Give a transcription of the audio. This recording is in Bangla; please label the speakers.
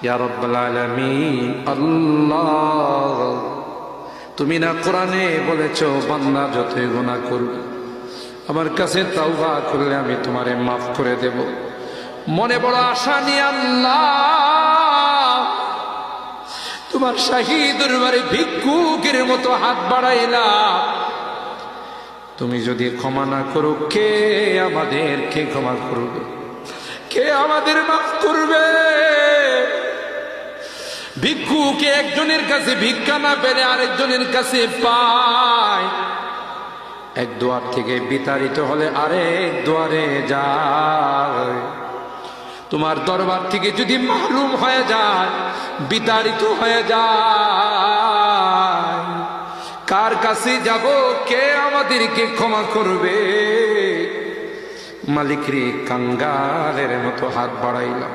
Speaker 1: ইয়া রাব্বাল আলামিন। আল্লাহ, তুমি না কোরআনে বলেছো বান্দা যতই গুনাহ করবে আমার কাছে তাওবা করলে আমি তোমারে মাফ করে দেব। মনে বড় আশা নিয়ে আল্লাহ তোমার শাহী দরবারে ভিক্ষুকের মতো হাত বাড়াইলাম। তুমি যদি ক্ষমা না করো, কে আমাদেরকে ক্ষমা করবে? কে আমাদের মাফ করবে? ভিক্ষুকে একজনের কাছে ভিক্ষা না পেলে আরেকজনের কাছে পায়। এক দুয়ার থেকে বিতাড়িত হলে আরেক দুয়ারে যায়। তোমার দরবার থেকে যদি মাহরুম হয়ে যায়, বিতাড়িত হয়ে যায়, কার কাছে যাব? কে আমাদেরকে ক্ষমা করবে? মালিক রে, কাঙ্গালের মতো হাত বাড়াইলাম।